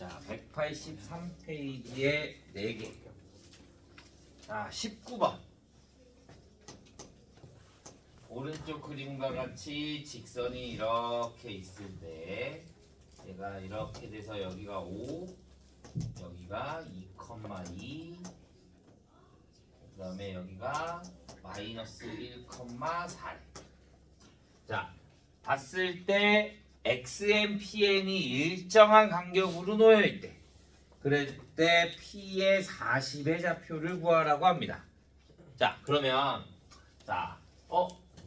자, 183페이지에 4개. 자, 19번. 오른쪽 그림과 같이 직선이 이렇게 있을 때 얘가 이렇게 돼서 여기가 5, 여기가 2,2, 그 다음에 여기가 마이너스 1,4. 자, 봤을 때 XN, PN이 일정한 간격으로 놓여있대. 그럴 때 P의 40의 좌표를 구하라고 합니다. 자, 그러면 자,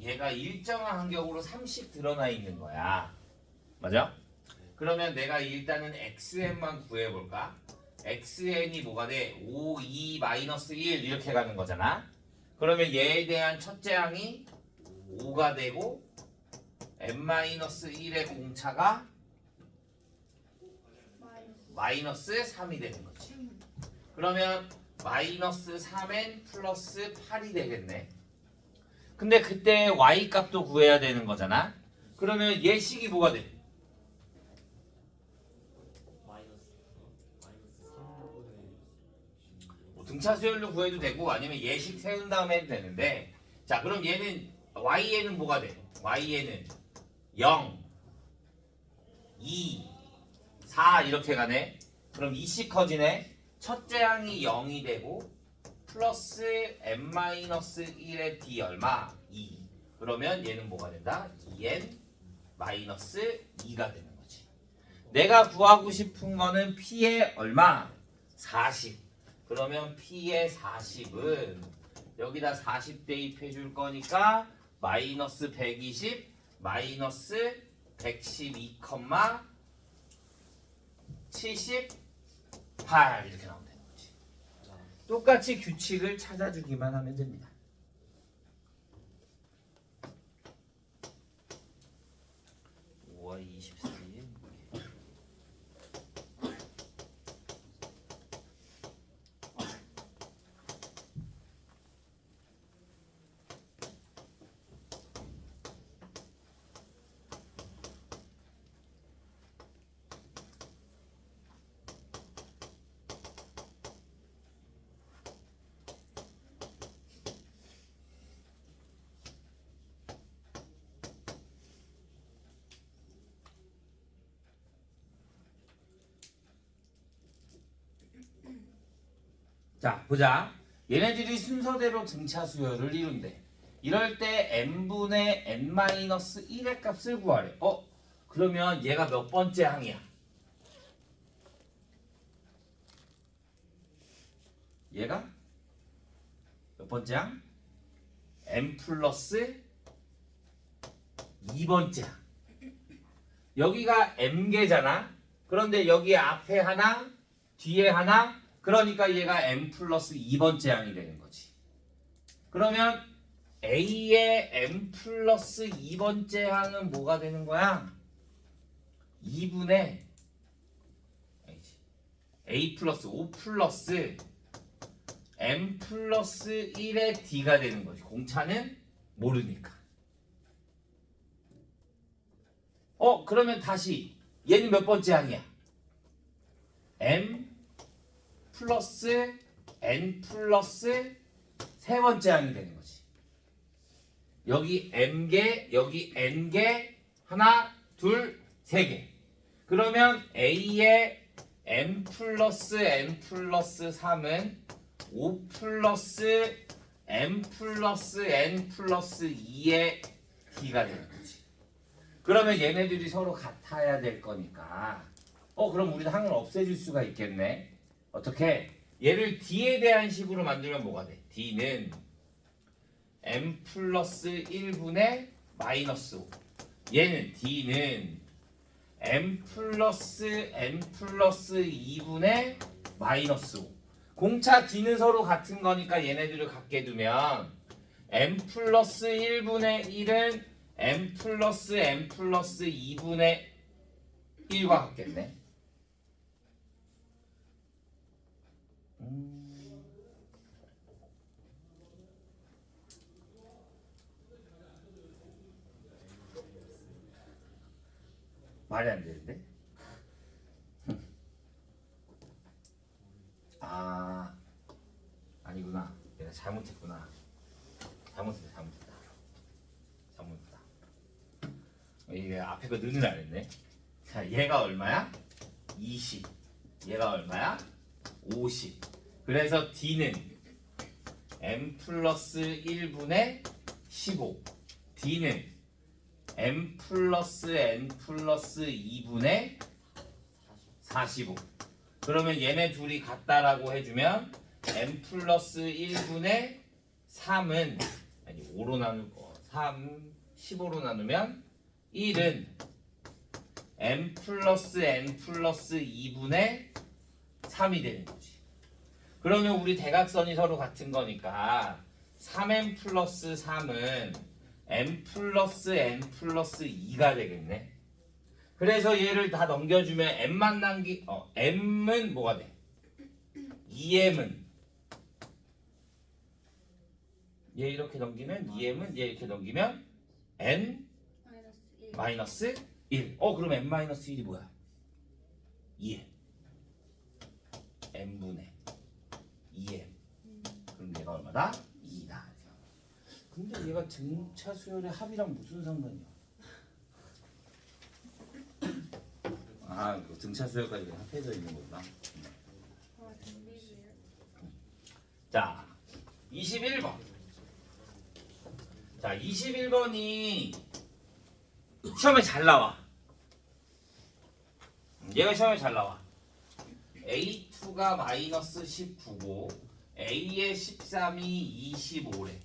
얘가 일정한 간격으로 30 드러나 있는 거야. 맞아? 그러면 내가 일단은 XN만 구해볼까? XN이 뭐가 돼? 5, 2, 마이너스 1 이렇게 가는 거잖아. 그러면 얘에 대한 첫째 항이 5가 되고 n-1의 공차가 마이너스 3이 되는 거지. 그러면 마이너스 3n 플러스 8이 되겠네. 근데 그때 y 값도 구해야 되는 거잖아. 그러면 얘 식이 뭐가 돼? 뭐 등차 수열로 구해도 되고 아니면 예식 세운 다음에 해도 되는데, 자, 그럼 얘는 y에는 뭐가 돼? y에는 0, 2, 4 이렇게 가네. 그럼 이 식 커지네. 첫째 항이 0이 되고 플러스 n-1의 d 얼마? 2. 그러면 얘는 뭐가 된다? 2n 마이너스 2가 되는 거지. 내가 구하고 싶은 거는 P의 얼마? 40. 그러면 P의 40은 여기다 40 대입해 줄 거니까 마이너스 120 마이너스 112,78 이렇게 나오면 되는 거지. 똑같이 규칙을 찾아주기만 하면 됩니다. 5월 24일 자, 보자. 얘네들이 순서대로 등차 수열을 이룬대. 이럴 때 n분의 n-1의 값을 구하래. 그러면 얘가 몇 번째 항이야? 얘가 몇 번째 항? n 플러스 2번째 항. 여기가 m개잖아. 그런데 여기 앞에 하나, 뒤에 하나, 그러니까 얘가 m 플러스 2번째 항이 되는 거지. 그러면 A의 m 플러스 2번째 항은 뭐가 되는 거야? 2분의 A 플러스 5 플러스 m 플러스 1의 d가 되는 거지. 공차는 모르니까. 그러면 다시 얘는 몇 번째 항이야? m 플러스 n 플러스 세 번째 항이 되는 거지. 여기 m개, 여기 n개, 하나, 둘, 세 개. 그러면 A의 m 플러스 n 플러스 3은 5 플러스 m 플러스 n 플러스 2의 d가 되는 거지. 그러면 얘네들이 서로 같아야 될 거니까 그럼 우리도 항을 없애줄 수가 있겠네. 어떻게? 얘를 d에 대한 식으로 만들면 뭐가 돼? d는 m 플러스 1분의 마이너스 5. 얘는 d는 m 플러스 n 플러스 2분의 마이너스 5. 공차 d는 서로 같은 거니까 얘네들을 같게 두면 m 플러스 1분의 1은 m 플러스 n 플러스 2분의 1과 같겠네. 말이 안 되는데? 내가 잘못했구나. 잘못했다. 이게 앞에 거 는을 안 했네. 자, 얘가 얼마야? 20. 얘가 얼마야? 50. 그래서 D는 m 플러스 1분의 15. D는 m 플러스 n 플러스 2분의 45. 그러면 얘네 둘이 같다라고 해주면 m 플러스 1분의 3은 아니 5로 나눌 거 3 15로 나누면 1은 m 플러스 n 플러스 2분의 3이 되는 거지. 그러면 우리 대각선이 서로 같은 거니까 3m 플러스 3은 m 플러스 n 플러스 2가 되겠네. 그래서 얘를 다 넘겨주면 m만 m은 뭐가 돼? 2m은 얘 이렇게 넘기면 2m은 얘 이렇게 넘기면 n 마이너스 1. 그럼 n 마이너스 1이 뭐야? 2m. n분의 2m. 그럼 얘가 얼마다? 2다. 근데 얘가 등차 수열의 합이랑 무슨 상관이야? 그 등차 수열까지 합해져 있는 거구나. 자, 21번. 자, 21번이 시험에 잘 나와. 얘가 시험에 잘 나와. A2가 마이너스 19고 A의 13이 25래.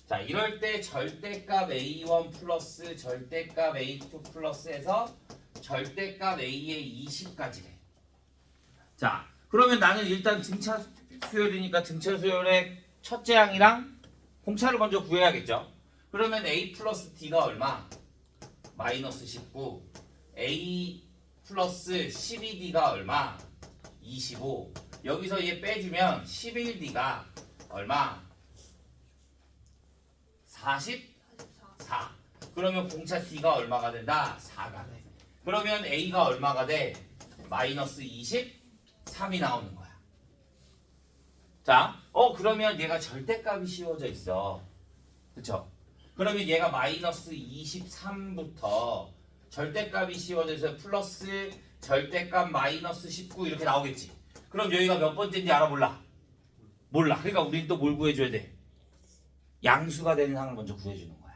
자, 이럴 때 절대값 A1 플러스 절대값 A2 플러스해서 절대값 A의 20까지래. 자, 그러면 나는 일단 등차 수열이니까 등차 수열의 첫째 항이랑 공차를 먼저 구해야겠죠. 그러면 A 플러스 D가 얼마? 마이너스 19. A 플러스 12D가 얼마? 25. 여기서 얘 빼주면 11D가 얼마? 44. 그러면 공차 D가 얼마가 된다? 4가 돼. 그러면 A가 얼마가 돼? 마이너스 23이 나오는 거야. 자, 그러면 얘가 절대값이 씌워져 있어. 그쵸? 그러면 얘가 마이너스 23부터 절대값이 씌워져 있어서 플러스 절대값 마이너스 19 이렇게 나오겠지. 그럼 여기가 몇 번째인지 알아? 몰라? 그러니까 우리는 또 뭘 구해줘야 돼? 양수가 되는 항을 먼저 구해주는 거야.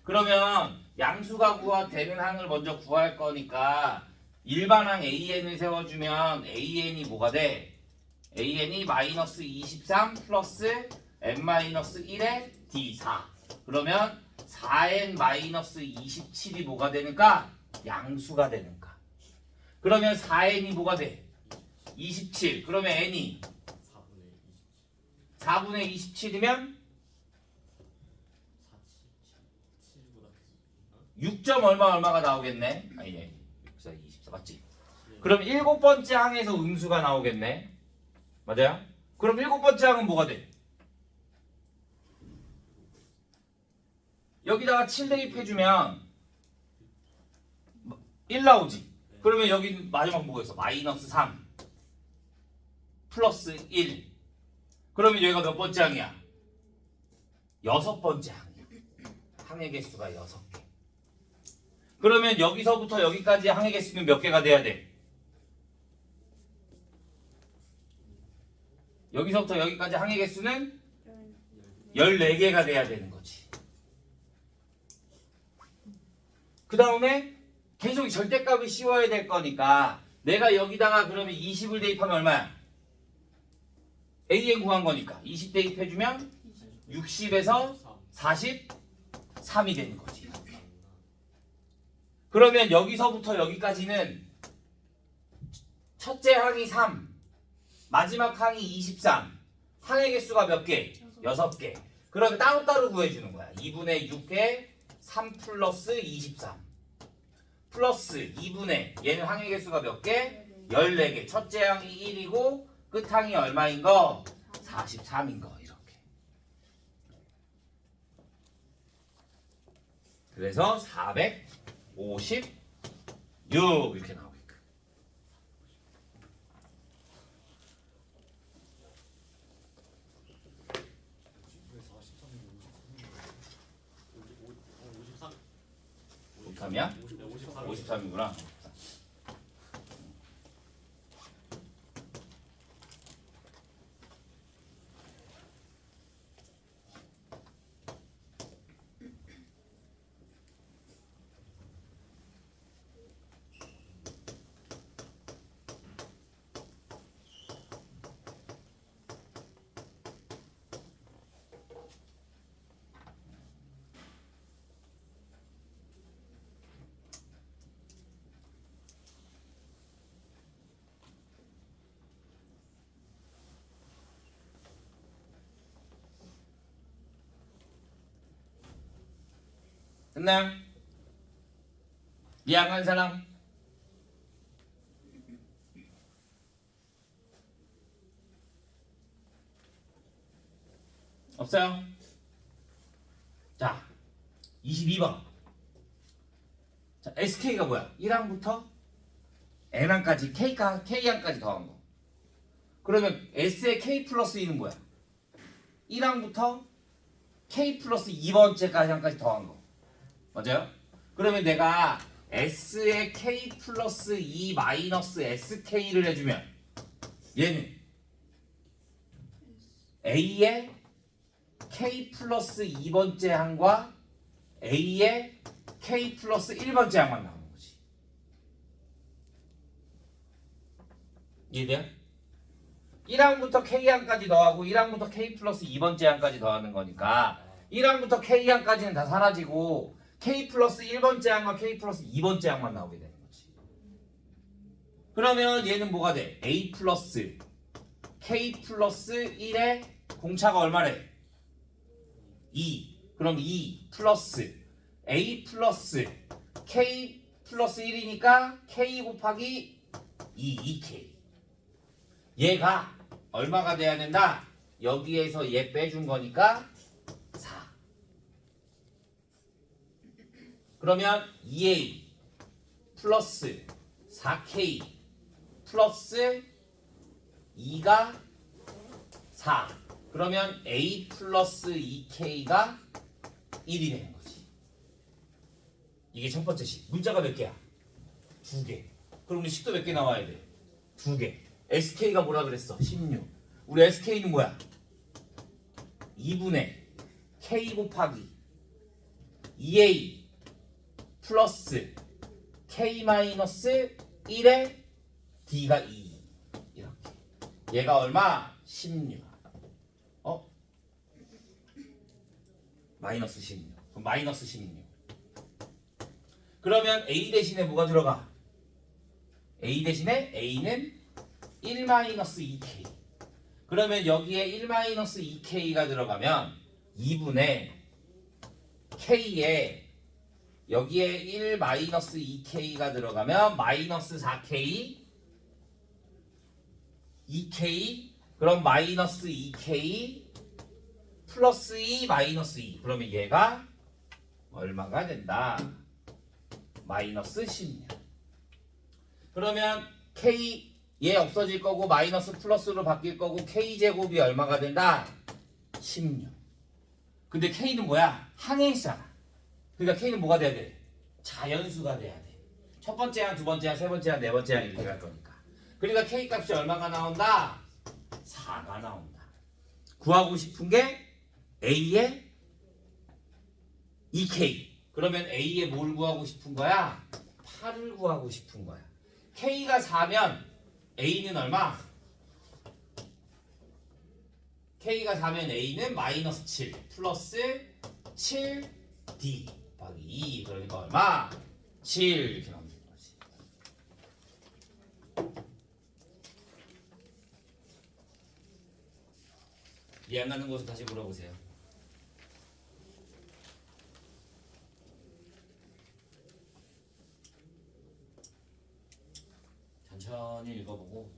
그러면 양수가 되는 항을 먼저 구할 거니까 일반항 AN을 세워주면 AN이 뭐가 돼? AN이 마이너스 23 플러스 n 마이너스 1의 D4. 그러면 4n 마이너스 27이 뭐가 되는가? 양수가 되는가? 그러면 4n이 뭐가 돼? 27. 그러면 n이 4분의 27이면 6점 얼마가 나오겠네? 아니네. 6, 4, 24 맞지? 그럼 7번째 항에서 음수가 나오겠네. 맞아요? 그럼 7번째 항은 뭐가 돼? 여기다가 7 대입해주면 1 나오지. 그러면 여기 마지막 뭐가 있어? 마이너스 3 플러스 1. 그러면 여기가 몇 번째 항이야? 6번째 항이야. 항의 개수가 6개. 그러면 여기서부터 여기까지 항의 개수는 몇 개가 돼야 돼? 여기서부터 여기까지 항의 개수는 14개가 돼야 되는 거지. 그 다음에 계속 절대값이 씌워야 될 거니까 내가 여기다가 그러면 20을 대입하면 얼마야? AN 구한 거니까 20 대입해주면 60에서 43이 되는 거지. 그러면 여기서부터 여기까지는 첫째 항이 3, 마지막 항이 23, 항의 개수가 몇 개? 6개. 그러면 따로따로 구해주는 거야. 2분의 6에 3 플러스 23 플러스 2분의 얘는 항의 개수가 몇 개? 14개. 첫째 항이 1이고 끝항이 얼마인 거? 43인 거. 이렇게. 그래서 456 이렇게 나오게끔. 53이야? 53. 53이구나. 됐나요? 이해한 사람? 없어요? 자, 22번. 자, SK가 뭐야? 1항부터 N항까지 K항까지 더한 거. 그러면 S의 K 플러스 2는 뭐야? 1항부터 K 플러스 2번째까지 더한 거. 맞아요? 그러면 내가 S의 K 플러스 2 마이너스 SK를 해주면 얘는 A의 K 플러스 2번째 항과 A의 K 플러스 1번째 항만 나오는 거지. 이해돼요? 1항부터 K항까지 더하고 1항부터 K 플러스 2번째 항까지 더하는 거니까 1항부터 K항까지는 다 사라지고 K 플러스 1번째 항과 K 플러스 2번째 항만 나오게 되는 거지. 그러면 얘는 뭐가 돼? A 플러스 K 플러스 1의 공차가 얼마래? 2. 그럼 2 플러스 A 플러스 K 플러스 1이니까 K 곱하기 2K. 얘가 얼마가 돼야 된다? 여기에서 얘 빼준 거니까 4. 그러면 2A 플러스 4K 플러스 2가 4. 그러면 A 플러스 2K가 1이 되는 거지. 이게 첫 번째 식. 문자가 몇 개야? 2개. 그럼 우리 식도 몇 개 나와야 돼? 2개. SK가 뭐라 그랬어? 16. 우리 SK는 뭐야? 2분의 K 곱하기 2A 플러스 K 마이너스 1에 D가 2. 이렇게. 얘가 얼마? 16. 마이너스 16. 그럼 마이너스 16. 그러면 A 대신에 뭐가 들어가? A 대신에 A는 1 마이너스 2K. 그러면 여기에 1 마이너스 2K가 들어가면 2분의 K에 여기에 1 마이너스 2K가 들어가면 마이너스 4K 2K 그럼 마이너스 2K 플러스 2 마이너스 2 그러면 얘가 얼마가 된다? 마이너스 16. 그러면 K 얘 없어질 거고 마이너스 플러스로 바뀔 거고 K제곱이 얼마가 된다? 16. 근데 K는 뭐야? 항행시잖아. 그러니까 K는 뭐가 돼야 돼? 자연수가 돼야 돼. 첫 번째 항, 두 번째 항, 세 번째 항, 네 번째 항 이렇게 갈 거니까. 그러니까 K 값이 얼마가 나온다? 4가 나온다. 구하고 싶은 게 A의 2K. 그러면 A의 뭘 구하고 싶은 거야? 8을 구하고 싶은 거야. K가 4면 A는 얼마? K가 4면 A는 마이너스 7 플러스 7D 곱하기 2 그러니까 얼마? 7 이렇게 나오는 거지. 이해 안 가는 곳은 다시 물어보세요. 천천히 읽어보고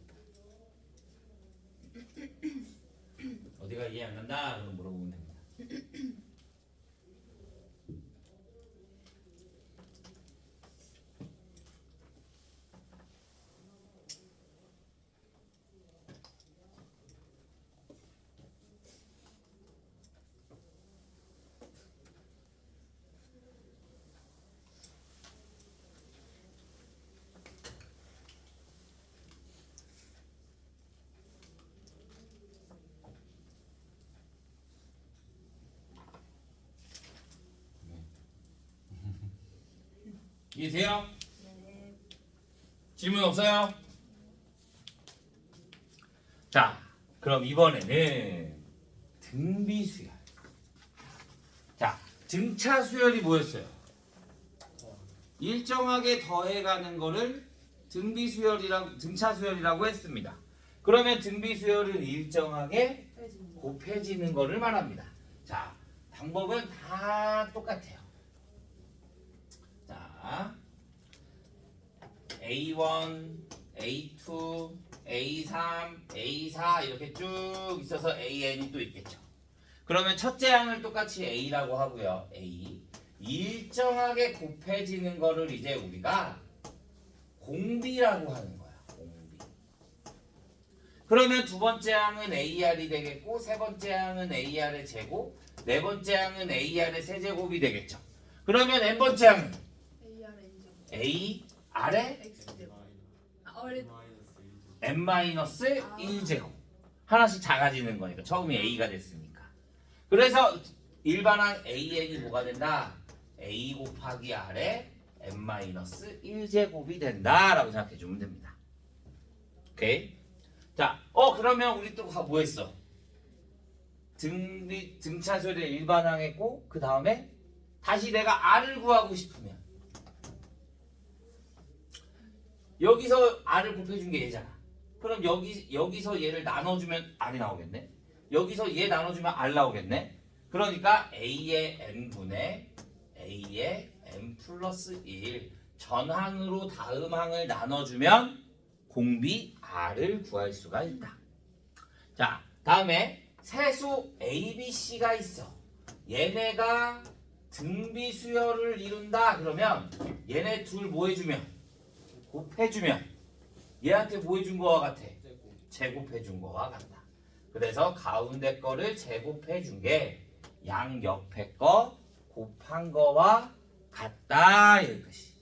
어디가 이해 안 간다? 그럼 물어보면 됩니다. 이해돼요? 네. 질문 없어요? 자, 그럼 이번에는 등비 수열. 자, 등차 수열이 뭐였어요? 일정하게 더해가는 거를 등비 수열이라고 등차 수열이라고 했습니다. 그러면 등비 수열은 일정하게 곱해지는 거를 말합니다. 자, 방법은 다 똑같아요. 자, A1, A2, A3, A4 이렇게 쭉 있어서 AN이 또 있겠죠. 그러면 첫째 항을 똑같이 A라고 하고요. A. 일정하게 곱해지는 거를 이제 우리가 공비라고 하는 거야. 공비. 그러면 두 번째 항은 AR이 되겠고, 세 번째 항은 AR의 제곱, 네 번째 항은 AR의 세제곱이 되겠죠. 그러면 n 번째 항은 AR N제곱 AR의 X제곱 n-1제곱 하나씩 작아지는 거니까 처음이 A가 됐으니까. 그래서 일반항 AN이 뭐가 된다? A 곱하기 R의 n-1제곱이 된다라고 생각해 주면 됩니다. 오케이? 자, 그러면 우리 또 뭐 했어? 등차수열의 일반항 했고 그 다음에 다시 내가 R을 구하고 싶으면 여기서 R을 곱해준 게 얘잖아. 그럼 여기서 얘를 나눠주면 R이 나오겠네. 여기서 얘 나눠주면 R 나오겠네. 그러니까 A의 N분의 A의 N 플러스 1 전항으로 다음 항을 나눠주면 공비 R을 구할 수가 있다. 자, 다음에 세수 A, B, C가 있어. 얘네가 등비 수열을 이룬다. 그러면 얘네 둘 뭐 해주면? 곱해주면 얘한테 뭐 해준 거와 같아? 제곱해준 거와 같다. 그래서 가운데 거를 제곱해준 게 양 옆에 거 곱한 거와 같다 이것이.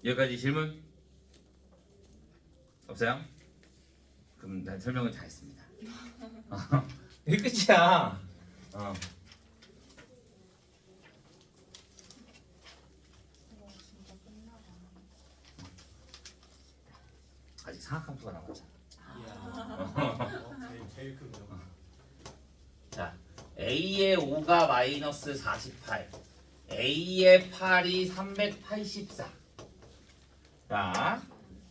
여기까지 질문 없어요? 그럼 난 설명을 다 했습니다. 이게 끝이야. 진짜 끝나가. 아직 상학함수가 남았잖아. 제일 큰 거. 자, A의 5가 마이너스 48, A의 8이 384. 자,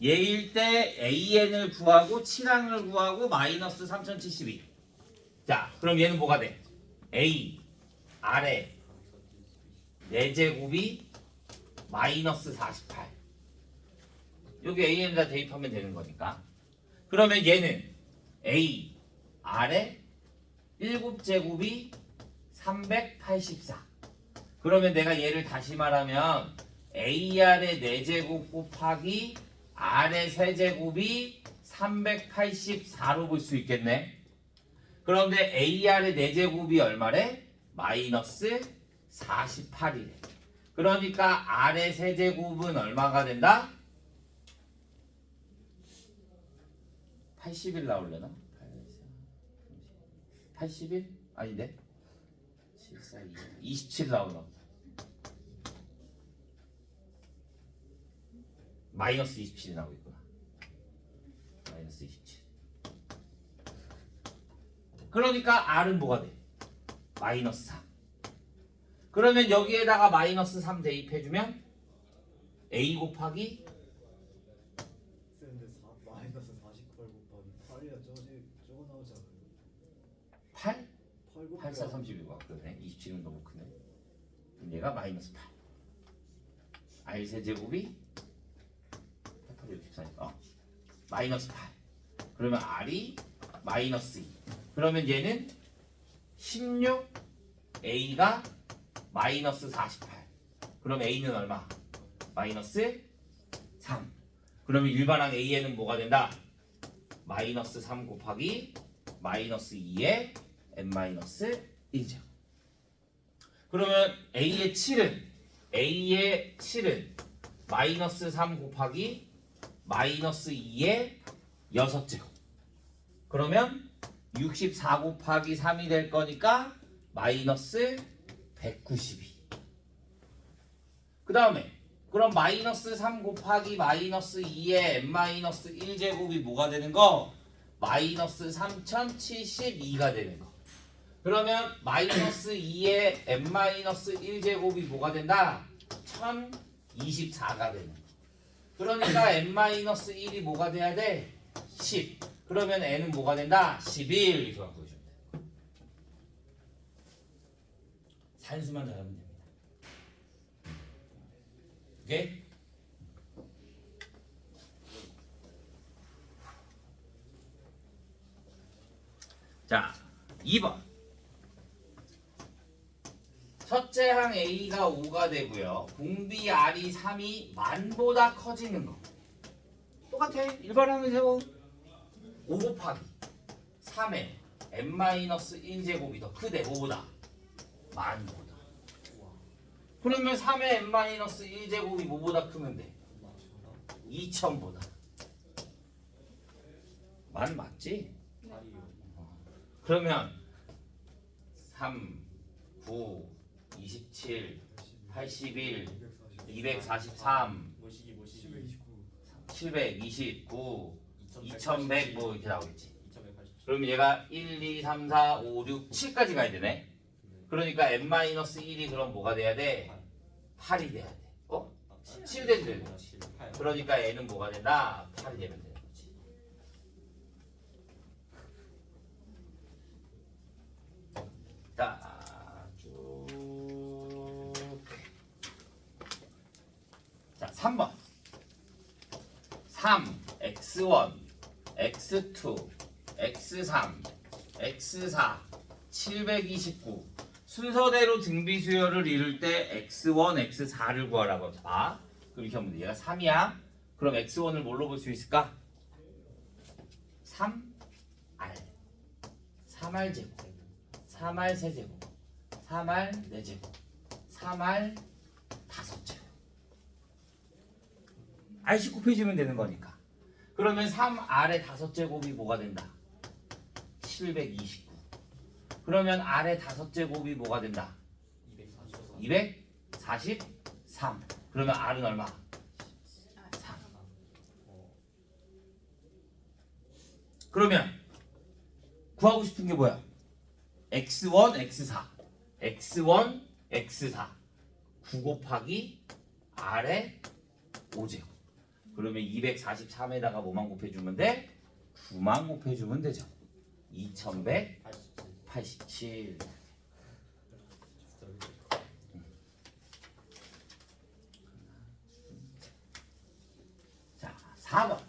얘일 때 AN을 구하고 7항을 구하고 마이너스 3072. 자, 그럼 얘는 뭐가 돼? A, R의 4제곱이 마이너스 48. 여기 AN에다 대입하면 되는 거니까. 그러면 얘는 A, R의 7제곱이 384. 그러면 내가 얘를 다시 말하면 AR의 4제곱 곱하기 R의 세제곱이 384로 볼 수 있겠네. 그런데 AR의 4제곱이 얼마래? 마이너스 48이래. 그러니까 R의 세제곱은 얼마가 된다? 80일 나오려나? 80일? 아닌데? 27 나오나? 마이너스 27이 나오고 있구나. 마이너스 27. 그러니까 R은 뭐가 돼? 마이너스 3. 그러면 여기에다가 마이너스 3 대입해주면 A 곱하기 근데 마이너스 48 곱하기 8이야. 저거 나오지 않아요? 8? 8 곱하기 8, 4, 32가 그러네. 27은 너무 크네. 그럼 얘가 마이너스 8. R 세제곱이 8, 64니까 마이너스 8. 그러면 R이 마이너스 2. 그러면 얘는 16, A가 마이너스 48. 그럼 A는 얼마? 마이너스 3. 그러면 일반항 A에는 뭐가 된다? 마이너스 3 곱하기 마이너스 2의 n-1죠. 그러면 A의 7은 마이너스 3 곱하기 마이너스 2의 6제곱. 그러면 64 곱하기 3이 될 거니까 마이너스 192. 그 다음에 그럼 마이너스 3 곱하기 마이너스 2의 n-1제곱이 뭐가 되는 거? 마이너스 3072가 되는 거. 그러면 마이너스 2의 n-1제곱이 뭐가 된다? 1024가 되는 거. 그러니까 n-1이 뭐가 돼야 돼? 10. 그러면 n은 뭐가 된다? 11. 이렇게 바꿔주면 돼. 산수만 잘하면 됩니다. 오케이? 자, 2번. 첫째 항 A가 5가 되고요. 공비 R이 3이 만보다 커지는 거. 똑같아. 일반 항을 세워. 5 곱하기 3에 n-1제곱이 더 크대. 5보다. 만보다. 그러면 3의 n-1제곱이 뭐보다 크면 돼? 2000보다. 만 맞지? 그러면 3, 9, 27, 81, 243, 모시기 729, 2100 뭐 이렇게 나오겠지. 2180. 그럼 얘가 1, 2, 3, 4, 5, 6, 7까지 가야 되네. 그러니까 n-1이 그럼 뭐가 돼야 돼? 8이 돼야 돼. 7 돼도 되는 거지. 그러니까 n은 뭐가 된다? 8이 되면 되는 거지. 자, 쭉. 자, 3번. 3, x1, x2, x3, x4, 729. 순서대로 등비 수열을 이룰 때 x1, x4를 구하라고 봐. 그럼 이렇게 하면 돼. 얘가 3이야. 그럼 x1을 뭘로 볼 수 있을까? 3R. 3R 제곱. 3R 세제곱. 3R 네제곱. 3R 다섯제곱. R씩 곱해주면 되는 거니까. 그러면 3R의 다섯제곱이 뭐가 된다? 729. 그러면 R의 다섯제곱이 뭐가 된다? 243. 그러면 R은 얼마? 3. 그러면 구하고 싶은 게 뭐야? x1, x4. x1, x4. 9 곱하기 R의 5제곱. 그러면 243에다가 뭐만 곱해주면 돼? 9만 곱해주면 되죠. 2187. 자, 4번.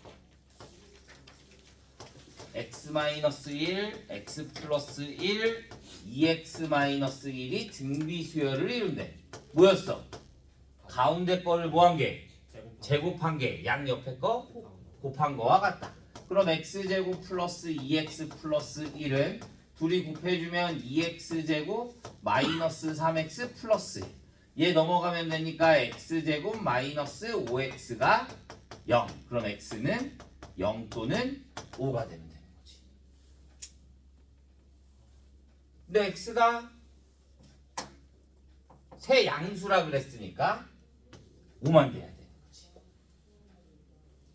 x-1, x 플러스 1, 2x-1이 등비 수열을 이룬대. 뭐였어? 가운데 거를 뭐한 게? 제곱한 게 양 옆에 거 곱한 거와 같다. 그럼 x제곱 플러스 2x 플러스 1은 둘이 곱해주면 2x제곱 마이너스 3x 플러스 1. 얘 넘어가면 되니까 x제곱 마이너스 5x가 0. 그럼 x는 0 또는 5가 되면 되는 거지. 근데 x가 세 양수라 그랬으니까 5만 돼야 돼.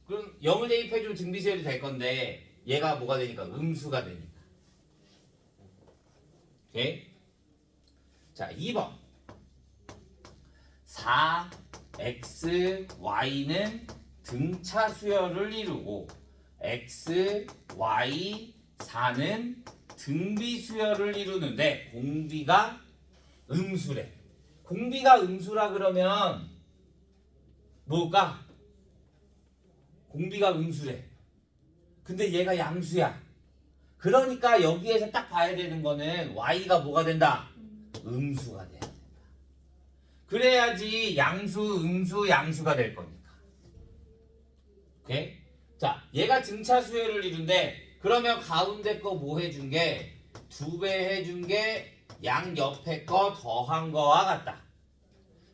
그럼 0을 대입해주면 등비수열이 될 건데 얘가 뭐가 되니까? 음수가 되니까. 오케이? 자, 2번. 4x, y는 등차 수열을 이루고 x, y, 4는 등비 수열을 이루는데 공비가 음수래. 공비가 음수라 그러면 뭘까? 공비가 음수래. 근데 얘가 양수야. 그러니까 여기에서 딱 봐야 되는 거는 y가 뭐가 된다? 음수가 돼야 된다. 그래야지 양수, 음수, 양수가 될 거니까. 오케이? 자, 얘가 등차 수열을 이룬데 그러면 가운데 거 뭐 해준 게? 2배 해준 게 양 옆에 거 더한 거와 같다.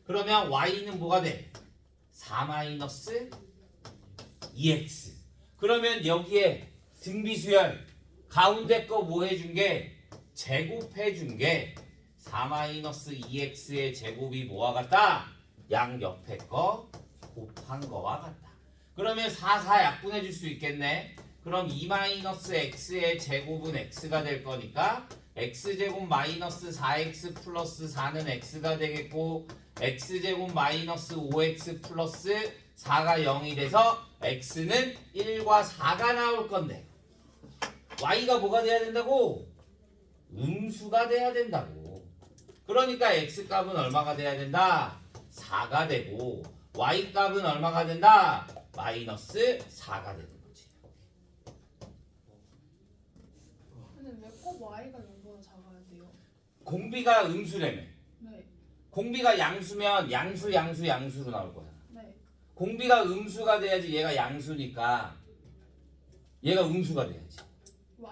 그러면 y는 뭐가 돼? 4 마이너스 2x. 그러면 여기에 등비수열 가운데 거 뭐 해준 게? 제곱해 준 게 4-2x의 제곱이 뭐와 같다? 양 옆에 거 곱한 거와 같다. 그러면 4 약분해 줄 수 있겠네. 그럼 2-x의 제곱은 x가 될 거니까 x제곱 마이너스 4x 플러스 4는 x가 되겠고 x제곱 마이너스 5x 플러스 4가 0이 돼서 x는 1과 4가 나올 건데 y가 뭐가 돼야 된다고? 음수가 돼야 된다고. 그러니까 x 값은 얼마가 돼야 된다? 4가 되고 y 값은 얼마가 된다? 마이너스 4가 되는 거지. 근데 왜 꼭 y가 0보다 작아야 돼요? 공비가 음수라며. 네. 공비가 양수면 양수로 나올 거야. 네. 공비가 음수가 돼야지 얘가 양수니까 얘가 음수가 돼야지.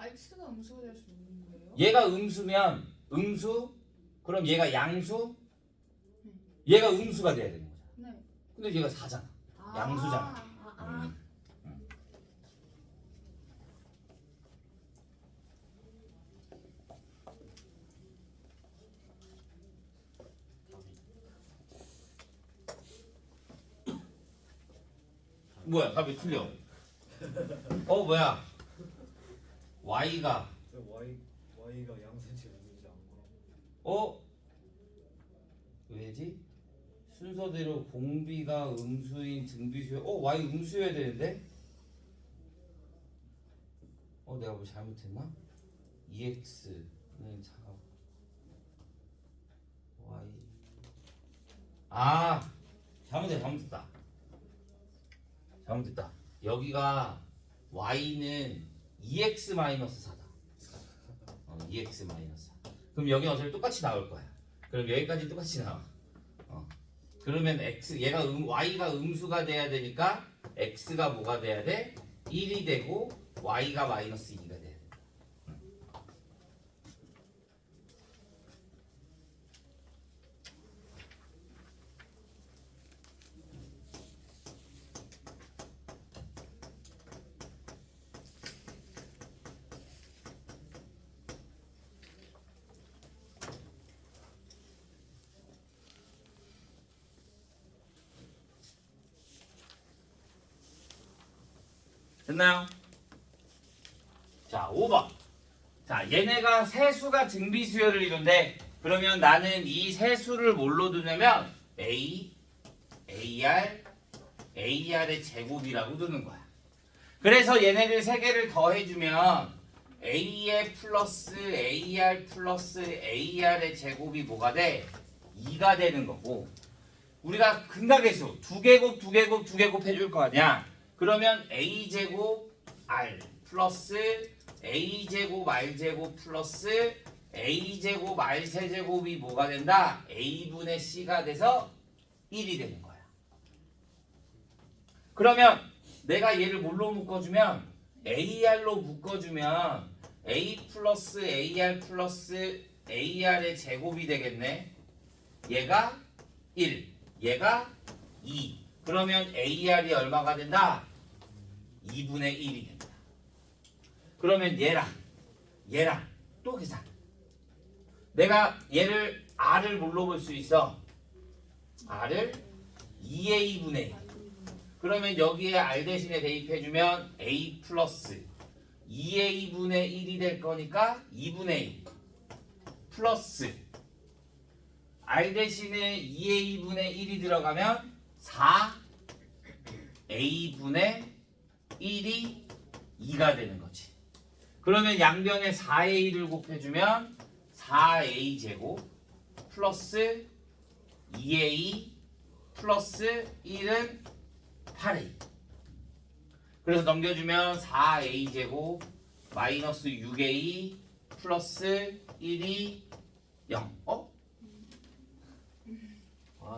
x가 음수가 될 수 있는 거예요? 얘가 음수면 음수 그럼 얘가 양수 얘가 음수가 돼야 되는 거잖아. 네. 근데 얘가 4잖아. 양수잖아. 뭐야 답이 틀려. 뭐야 y가 Y가 양수인지 음수인지 안 물어. 왜지? 순서대로 공비가 음수인 등비수야. y 음수여야 되는데? 내가 뭐 잘못했나? 2x는 작아. y 잘못됐다. 여기가 y는 2x 마이너스 4다. 2x 마이너스 4. 그럼 여기 어차피 똑같이 나올 거야. 그럼 여기까지 똑같이 나와. 그러면 y가 음수가 돼야 되니까 x가 뭐가 돼야 돼? 1이 되고 y가 마이너스 2가 돼야 돼. 됐나요? 자, 5번. 자, 얘네가 세수가 등비수열을 이룬대. 그러면 나는 이 세수를 뭘로 두냐면 AR의 제곱이라고 두는 거야. 그래서 얘네들 세 개를 더해주면 AR 플러스 AR의 제곱이 뭐가 돼? 2가 되는 거고 우리가 근각계수 두 개곱 해줄 거 아니야. 그러면 a제곱 r 플러스 a제곱 r제곱 플러스 a제곱 r 세제곱이 뭐가 된다? a분의 c가 돼서 1이 되는 거야. 그러면 내가 얘를 뭘로 묶어주면 ar로 묶어주면 a 플러스 ar의 제곱이 되겠네. 얘가 1, 얘가 2. 그러면 AR이 얼마가 된다? 2분의 1이 된다. 그러면 얘랑 또 계산. 내가 얘를 R을 뭘로 볼 수 있어? R을 2A분의 1. 그러면 여기에 R 대신에 대입해주면 A 플러스 2A분의 1이 될 거니까 2분의 1 플러스 R 대신에 2A분의 1이 들어가면 4A분의 1이 2가 되는 거지. 그러면 양변에 4A를 곱해주면 4A제곱 플러스 2A 플러스 1은 8A. 그래서 넘겨주면 4A제곱 마이너스 6A 플러스 1이 0.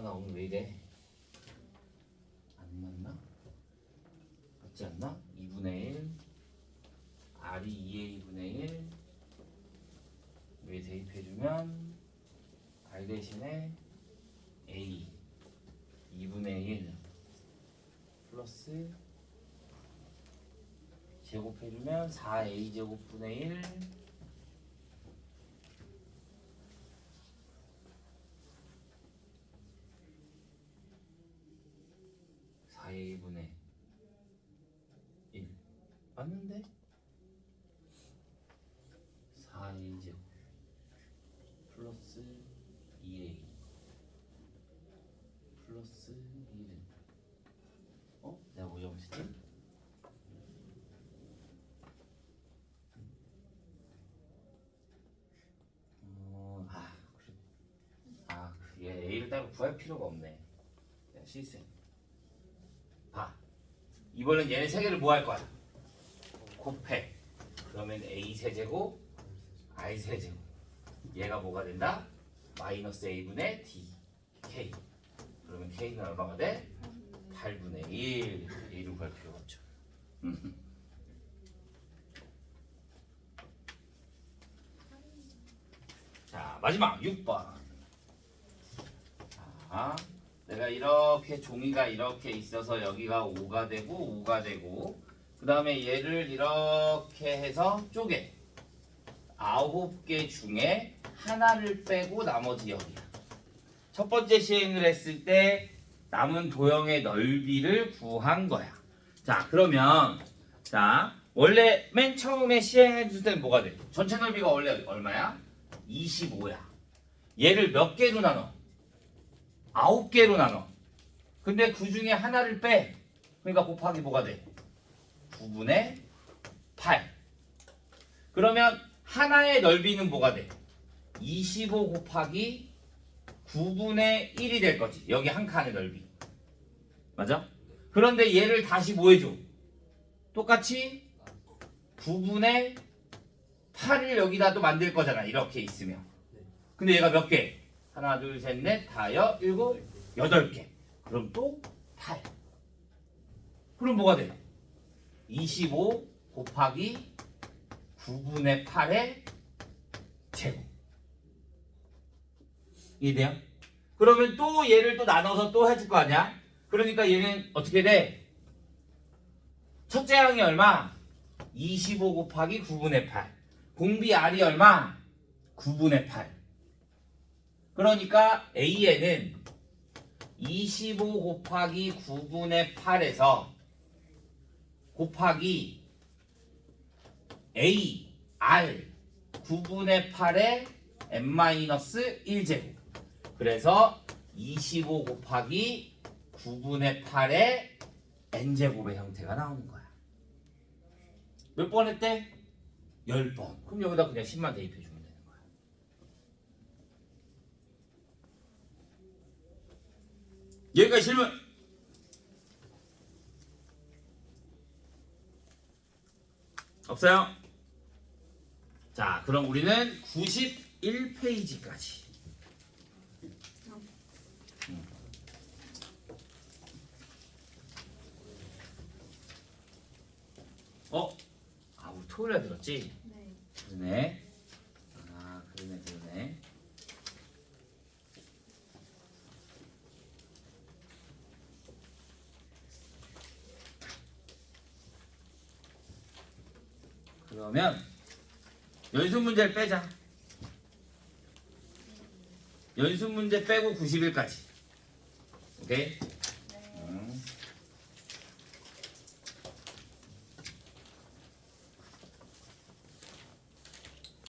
나 오늘 왜 이래? 안 맞나? 맞지 않나? 2분의 1 R이 2A분의 1 왜 대입해주면 R 대신에 A 2분의 1 플러스 제곱해주면 4A 제곱분의 1 a분의 1 맞는데? 4a제곱 플러스 2a 플러스 1은 내가 뭐 잘못했지? 얘 a를 따로 구할 필요가 없네. 내가 실수했네. 봐. 이번엔 얘네 세 개를 뭐 할 거야? 곱해. 그러면 a 세제곱 i 세제곱. 얘가 뭐가 된다? 마이너스 a분의 d k. 그러면 k는 얼마가 돼? 8분의 1. a를 구할 필요가 없죠. 자, 마지막 6번. 내가 이렇게 종이가 이렇게 있어서 여기가 5가 되고 5가 되고 그 다음에 얘를 이렇게 해서 쪼개 9개 중에 하나를 빼고 나머지 여기야. 첫 번째 시행을 했을 때 남은 도형의 넓이를 구한 거야. 자, 그러면 원래 맨 처음에 시행해 줄 때는 뭐가 돼? 전체 넓이가 원래 얼마야? 25야. 얘를 몇 개로 나눠? 9개로 나눠. 근데 그 중에 하나를 빼. 그러니까 곱하기 뭐가 돼? 9분의 8. 그러면 하나의 넓이는 뭐가 돼? 25 곱하기 9분의 1이 될 거지. 여기 한 칸의 넓이. 맞아? 그런데 얘를 다시 뭐 해줘? 똑같이 9분의 8을 여기다 또 만들 거잖아. 이렇게 있으면. 근데 얘가 몇 개? 하나, 둘, 셋, 넷, 다섯, 일곱, 8개. 그럼 또 8. 그럼 뭐가 돼? 25 곱하기 9분의 8의 제곱. 이해돼요? 그러면 또 얘를 또 나눠서 또 해줄 거 아니야? 그러니까 얘는 어떻게 돼? 첫째 항이 얼마? 25 곱하기 9분의 8. 공비 R이 얼마? 9분의 8. 그러니까 A에는 25 곱하기 9분의 8에서 곱하기 A, R 9분의 8의 n-1제곱. 그래서 25 곱하기 9분의 8의 n제곱의 형태가 나오는 거야. 몇 번 했대? 10번. 그럼 여기다 그냥 10만 대입해 주면 되는 거야. 여기까지 질문. 없어요? 자, 그럼 우리는 91페이지까지. 우리 토요일에 들었지? 네. 그러네. 그러네. 그러면 연습 문제를 빼자. 연습 문제 빼고 90일까지. 오케이?